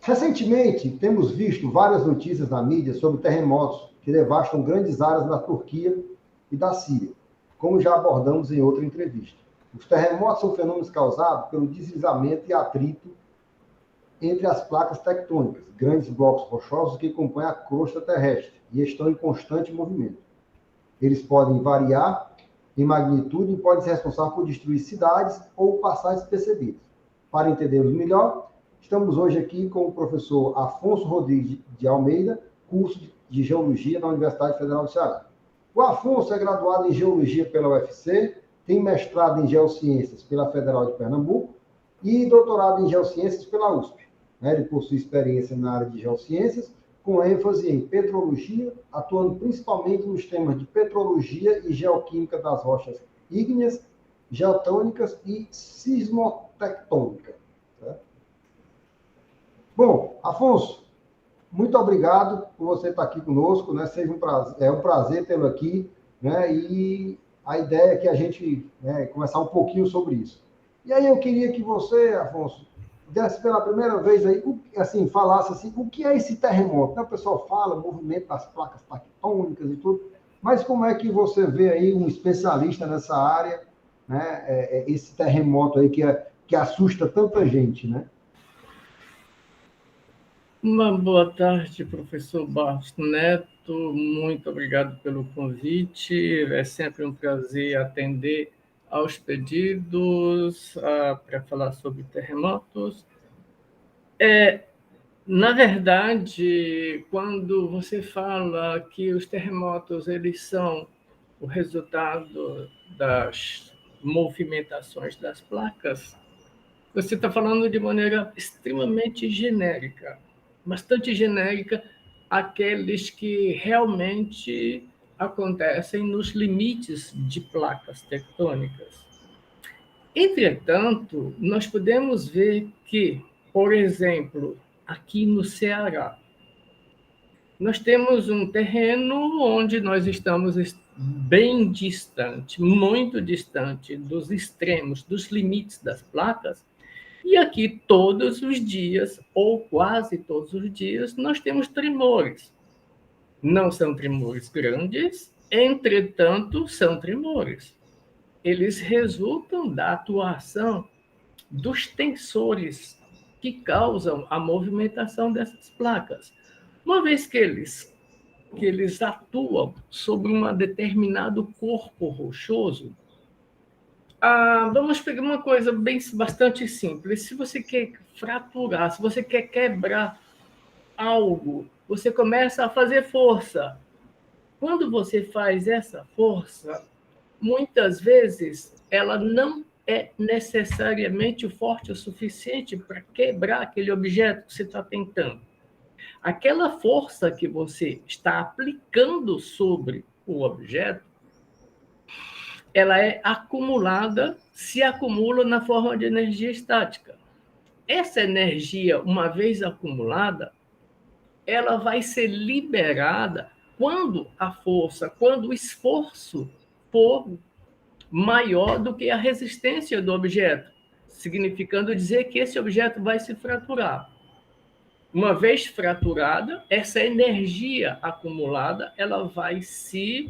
Recentemente, temos visto várias notícias na mídia sobre terremotos que devastam grandes áreas da Turquia e da Síria, como já abordamos em outra entrevista. Os terremotos são fenômenos causados pelo deslizamento e atrito entre as placas tectônicas, grandes blocos rochosos que compõem a crosta terrestre e estão em constante movimento. Eles podem variar em magnitude e podem ser responsáveis por destruir cidades ou passar despercebidos. Para entendermos melhor, estamos hoje aqui com o professor Afonso Rodrigues de Almeida, curso de Geologia na Universidade Federal do Ceará. O Afonso é graduado em Geologia pela UFC, tem mestrado em Geociências pela Federal de Pernambuco e doutorado em Geociências pela USP. Ele possui experiência na área de Geociências, com ênfase em petrologia, atuando principalmente nos temas de petrologia e geoquímica das rochas ígneas, geotônicas e sismotectônica. Certo? Bom, Afonso, muito obrigado por você estar aqui conosco, né? É um prazer tê-lo aqui, né? E a ideia é que a gente conversar um pouquinho sobre isso. E aí eu queria que você, Afonso, desse pela primeira vez aí, assim, falasse assim, o que é esse terremoto? O pessoal fala, movimento das placas tectônicas e tudo, mas como é que você vê aí um especialista nessa área, né? Esse terremoto aí que assusta tanta gente, né? Uma boa tarde, professor Barros Neto. Muito obrigado pelo convite. É sempre um prazer atender aos pedidos para falar sobre terremotos. Na verdade, quando você fala que os terremotos eles são o resultado das movimentações das placas, você está falando de maneira extremamente genérica, bastante genérica, aqueles que realmente acontecem nos limites de placas tectônicas. Entretanto, nós podemos ver que, por exemplo, aqui no Ceará, nós temos um terreno onde nós estamos bem distante, muito distante dos extremos, dos limites das placas, e aqui todos os dias, ou quase todos os dias, nós temos tremores. Não são tremores grandes, entretanto, são tremores. Eles resultam da atuação dos tensores que causam a movimentação dessas placas. Uma vez que eles atuam sobre um determinado corpo rochoso, vamos pegar uma coisa bastante simples. Se você quer fraturar, se você quer quebrar algo, você começa a fazer força. Quando você faz essa força, muitas vezes ela não é necessariamente forte o suficiente para quebrar aquele objeto que você está tentando. Aquela força que você está aplicando sobre o objeto, ela é acumulada, se acumula na forma de energia estática. Essa energia, uma vez acumulada, ela vai ser liberada quando a força, quando o esforço for maior do que a resistência do objeto, significando dizer que esse objeto vai se fraturar. Uma vez fraturada, essa energia acumulada, ela vai ser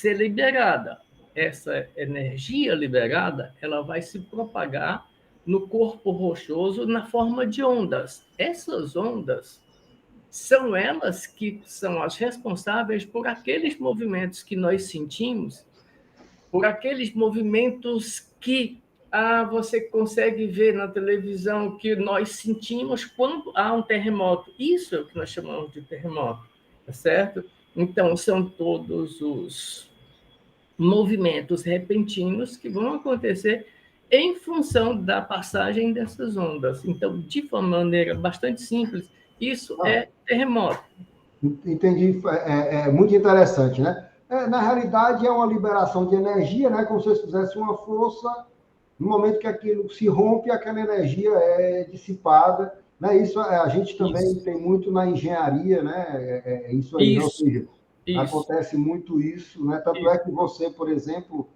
liberada. Essa energia liberada, ela vai se propagar no corpo rochoso na forma de ondas. Essas ondas são elas que são as responsáveis por aqueles movimentos que nós sentimos, por aqueles movimentos que você consegue ver na televisão que nós sentimos quando há um terremoto. Isso é o que nós chamamos de terremoto, tá certo? Então, são todos os movimentos repentinos que vão acontecer em função da passagem dessas ondas. Então, de uma maneira bastante simples, isso é terremoto. Entendi, é muito interessante, né? Na realidade, é uma liberação de energia, né? Como se você fizesse uma força, no momento que aquilo se rompe, aquela energia é dissipada, né? Isso a gente também tem muito na engenharia, né? Isso aí, ou seja, acontece muito isso, né? Tanto é que você, por exemplo,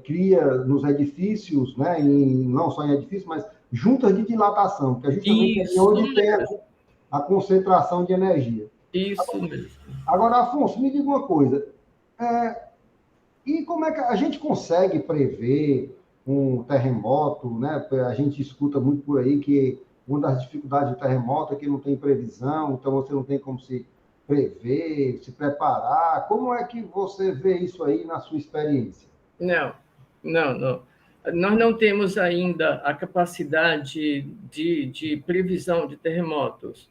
cria nos edifícios, né? Não só em edifícios, mas juntas de dilatação, porque é justamente onde tem a concentração de energia. Isso mesmo. Agora, Afonso, me diga uma coisa. E como é que a gente consegue prever um terremoto, né? A gente escuta muito por aí que uma das dificuldades do terremoto é que não tem previsão, então você não tem como se prever, se preparar. Como é que você vê isso aí na sua experiência? Não. Nós não temos ainda a capacidade de previsão de terremotos.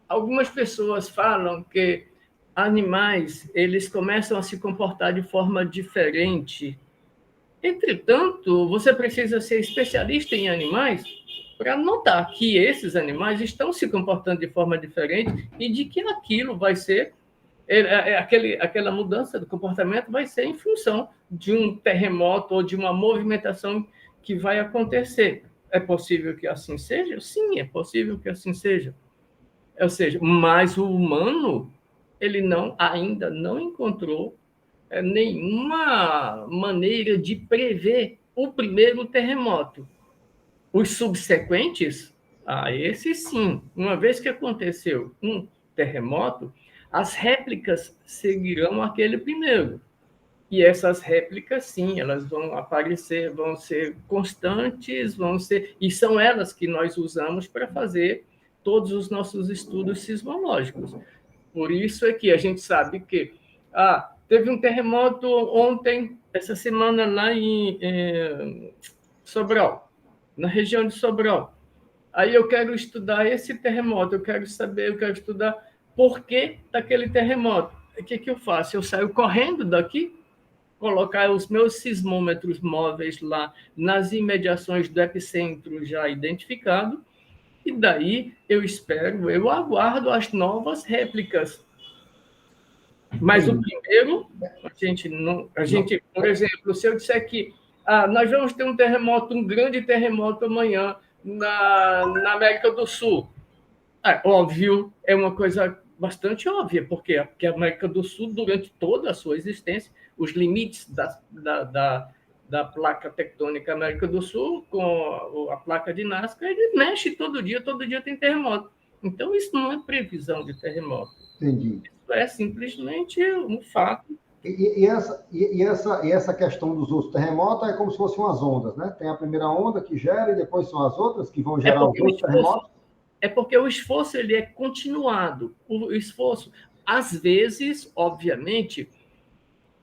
Algumas pessoas falam que animais eles começam a se comportar de forma diferente. Entretanto, você precisa ser especialista em animais para notar que esses animais estão se comportando de forma diferente e de que aquilo vai ser aquela mudança do comportamento vai ser em função de um terremoto ou de uma movimentação que vai acontecer. É possível que assim seja? Sim, é possível que assim seja. Ou seja, mas o humano ele ainda não encontrou nenhuma maneira de prever o primeiro terremoto. Os subsequentes, esse sim, uma vez que aconteceu um terremoto, as réplicas seguirão aquele primeiro. E essas réplicas, sim, elas vão aparecer, vão ser constantes, e são elas que nós usamos para fazer todos os nossos estudos sismológicos. Por isso é que a gente sabe que teve um terremoto ontem, essa semana, lá em Sobral, na região de Sobral. Aí eu quero estudar esse terremoto, eu quero estudar por que daquele terremoto. O que eu faço? Eu saio correndo daqui, colocar os meus sismômetros móveis lá nas imediações do epicentro já identificado, e daí eu aguardo as novas réplicas. Mas o primeiro, por exemplo, se eu disser que nós vamos ter um grande terremoto amanhã na América do Sul. Óbvio, é uma coisa bastante óbvia, porque a América do Sul, durante toda a sua existência, os limites da placa tectônica América do Sul com a placa de Nazca, ele mexe todo dia tem terremoto. Então, isso não é previsão de terremoto. Entendi. Isso é simplesmente um fato. E essa questão dos outros terremotos é como se fossem umas ondas, né? Tem a primeira onda que gera e depois são as outras que vão gerar os outros terremotos? É porque o esforço ele é continuado. O esforço, às vezes, obviamente,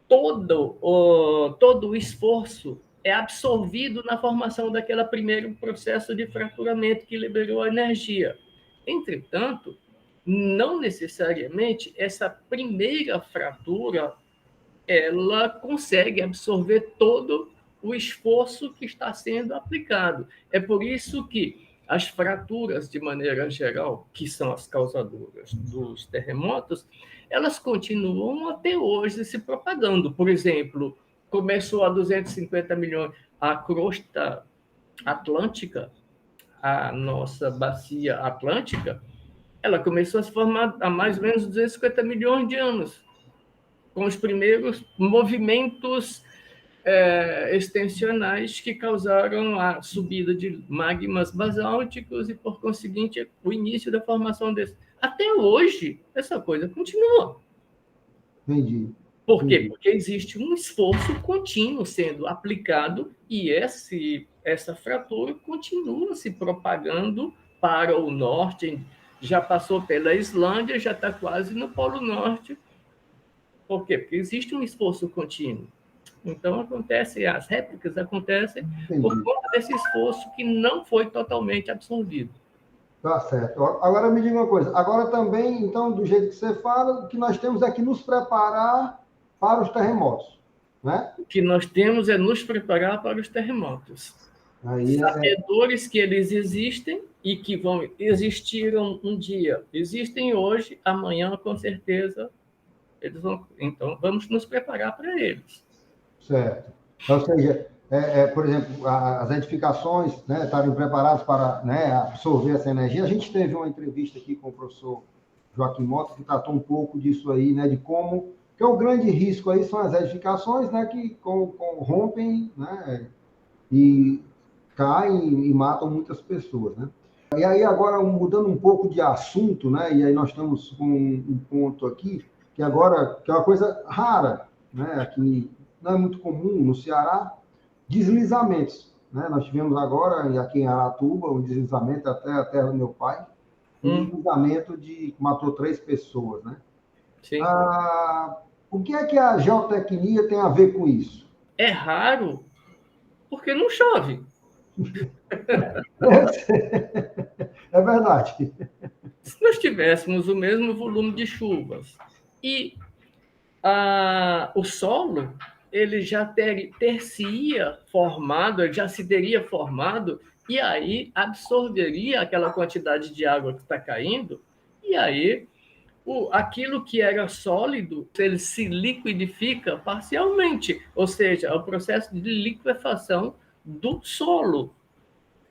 todo o esforço é absorvido na formação daquele primeiro processo de fraturamento que liberou a energia. Entretanto, não necessariamente essa primeira fratura ela consegue absorver todo o esforço que está sendo aplicado. É por isso que as fraturas, de maneira geral, que são as causadoras dos terremotos, elas continuam até hoje se propagando. Por exemplo, começou a 250 milhões a crosta atlântica, a nossa bacia atlântica, ela começou a se formar há mais ou menos 250 milhões de anos, com os primeiros movimentos extensionais que causaram a subida de magmas basálticos e, por conseguinte, o início da formação desse. Até hoje, essa coisa continua. Entendi. Por quê? Porque existe um esforço contínuo sendo aplicado e essa fratura continua se propagando para o norte, já passou pela Islândia, já está quase no Polo Norte. Por quê? Porque existe um esforço contínuo. Então, as réplicas acontecem por conta desse esforço que não foi totalmente absorvido. Tá certo. Agora me diga uma coisa. Agora também, então, do jeito que você fala, o que nós temos é que nos preparar para os terremotos, né? O que nós temos é nos preparar para os terremotos. Sabedores que eles existem e que existiram um dia. Existem hoje, amanhã, com certeza, eles vão. Então, vamos nos preparar para eles. Certo. Ou seja, por exemplo, as edificações, né, estarem preparadas para, né, absorver essa energia. A gente teve uma entrevista aqui com o professor Joaquim Mota, que tratou um pouco disso aí, né, de como, que é o grande risco aí são as edificações, né, que rompem, né, e caem e matam muitas pessoas, né. E aí, agora, mudando um pouco de assunto, né? E aí nós estamos com um ponto aqui, que agora, que é uma coisa rara, né? Aqui não é muito comum no Ceará, deslizamentos, né? Nós tivemos agora, aqui em Aratuba, um deslizamento até a terra do meu pai, um deslizamento que matou 3 pessoas, né? Sim. O que é que a geotecnia tem a ver com isso? É raro porque não chove. É verdade. Se nós tivéssemos o mesmo volume de chuvas e o solo ele já ter-se-ia formado, ele já se teria formado, e aí absorveria aquela quantidade de água que está caindo, e aí aquilo que era sólido, ele se liquidifica parcialmente, ou seja, é o processo de liquefação do solo.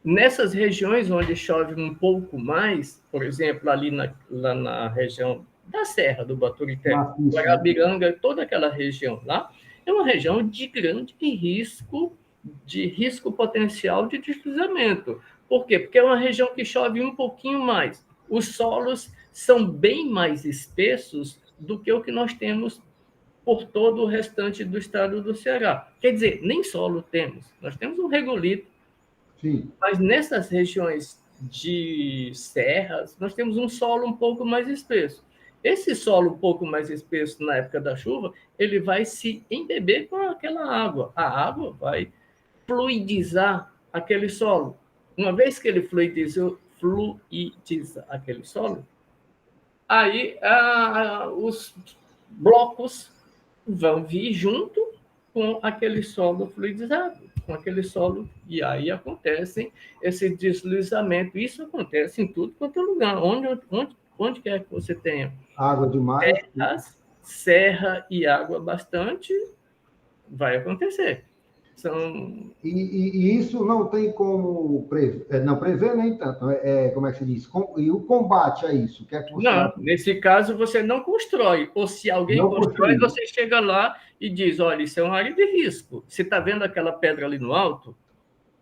Nessas regiões onde chove um pouco mais, por exemplo, lá na região da Serra do Baturité, Guarabiranga, toda aquela região lá, é uma região de grande risco, potencial de deslizamento. Por quê? Porque é uma região que chove um pouquinho mais. Os solos são bem mais espessos do que o que nós temos por todo o restante do estado do Ceará. Quer dizer, nem solo temos. Nós temos um regolito. Sim. Mas nessas regiões de serras, nós temos um solo um pouco mais espesso. Esse solo um pouco mais espesso na época da chuva, ele vai se embeber com aquela água. A água vai fluidizar aquele solo. Uma vez que ele fluidiza aquele solo, aí os blocos vão vir junto com aquele solo fluidizado, com aquele solo, e aí acontecem esse deslizamento. Isso acontece em tudo quanto é lugar. Onde quer que você tenha água demais, serra e água bastante, vai acontecer. E isso não tem como prever nem tanto. Como é que se diz? E o combate a isso? Que é que você não, nesse caso você não constrói. Ou se alguém constrói, você chega lá e diz, olha, isso é uma área de risco. Você está vendo aquela pedra ali no alto?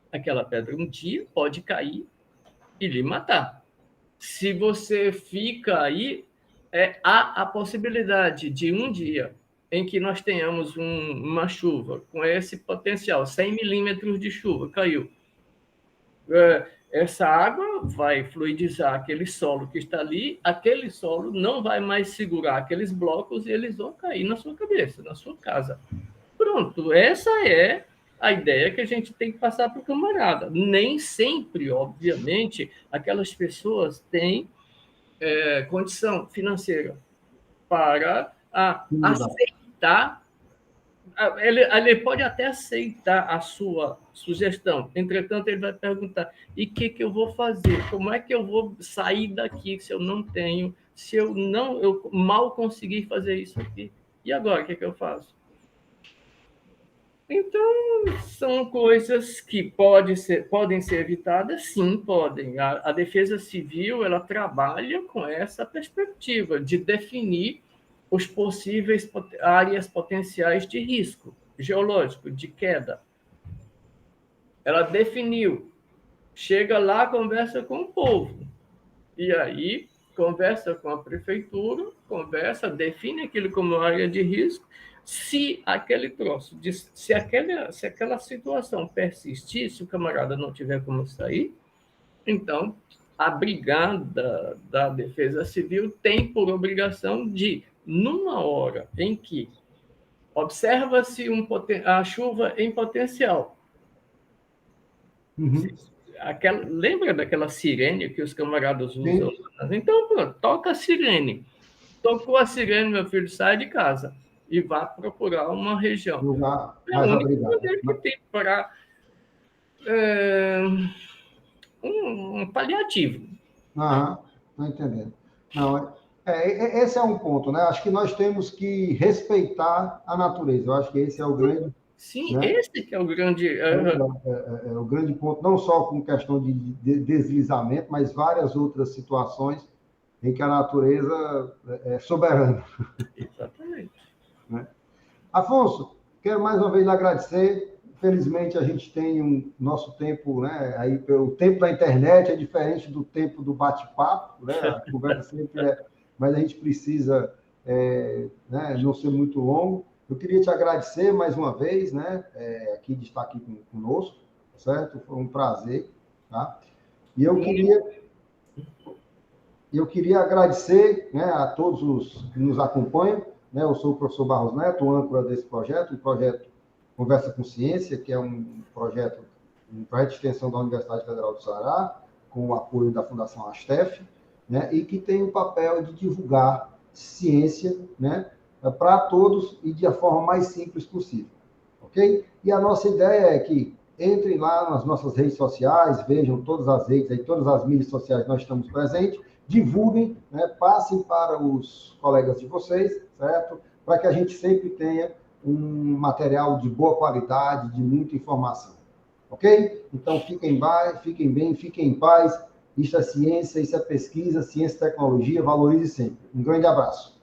Aquela pedra um dia pode cair e lhe matar. Se você fica aí, há a possibilidade de um dia em que nós tenhamos uma chuva com esse potencial, 100 milímetros de chuva, caiu. Essa água vai fluidizar aquele solo que está ali, aquele solo não vai mais segurar aqueles blocos e eles vão cair na sua cabeça, na sua casa. Pronto, essa é a ideia que a gente tem que passar para o camarada. Nem sempre, obviamente, aquelas pessoas têm condição financeira para aceitar. Ele pode até aceitar a sua sugestão, entretanto, ele vai perguntar: e o que eu vou fazer? Como é que eu vou sair daqui se eu não tenho, se eu mal conseguir fazer isso aqui? E agora, o que eu faço? Então, são coisas que podem ser evitadas? Sim, podem. A Defesa Civil ela trabalha com essa perspectiva de definir os possíveis áreas potenciais de risco geológico, de queda. Ela definiu, chega lá, conversa com o povo, e aí conversa com a prefeitura, define aquilo como área de risco. Se aquele troço, se aquela situação persistir, se o camarada não tiver como sair, então a brigada da Defesa Civil tem por obrigação de, numa hora em que observa-se a chuva em potencial, lembra daquela sirene que os camaradas usam? Então, pronto, toca a sirene. Tocou a sirene, meu filho, sai de casa e vá procurar uma região. É o único poder que tem para um paliativo. Estou entendendo. Não, esse é um ponto, né? Acho que nós temos que respeitar a natureza. Eu acho que esse é o grande... Sim, né? Esse que é o grande... É o grande ponto, não só com questão de deslizamento, mas várias outras situações em que a natureza é soberana. Exatamente. Né? Afonso, quero mais uma vez lhe agradecer. Infelizmente, a gente tem nosso tempo, né? Aí, o tempo da internet é diferente do tempo do bate-papo, né? A conversa sempre mas a gente precisa né, não ser muito longo. Eu queria te agradecer mais uma vez, né? Aqui de estar aqui conosco, certo? Foi um prazer, tá? E eu queria agradecer, né, a todos os que nos acompanham, né? Eu sou o professor Barros Neto, o âncora desse projeto, o projeto Conversa com Ciência, que é um projeto de extensão da Universidade Federal do Ceará, com o apoio da Fundação Astef, né, e que tem o papel de divulgar ciência, né, para todos e de a forma mais simples possível, ok? E a nossa ideia é que entrem lá nas nossas redes sociais, vejam todas as redes, aí, todas as mídias sociais que nós estamos presentes, divulguem, né, passem para os colegas de vocês, certo? Para que a gente sempre tenha um material de boa qualidade, de muita informação. Ok? Então, fiquem bem, fiquem em paz. Isso é ciência, isso é pesquisa, ciência e tecnologia. Valorize sempre. Um grande abraço.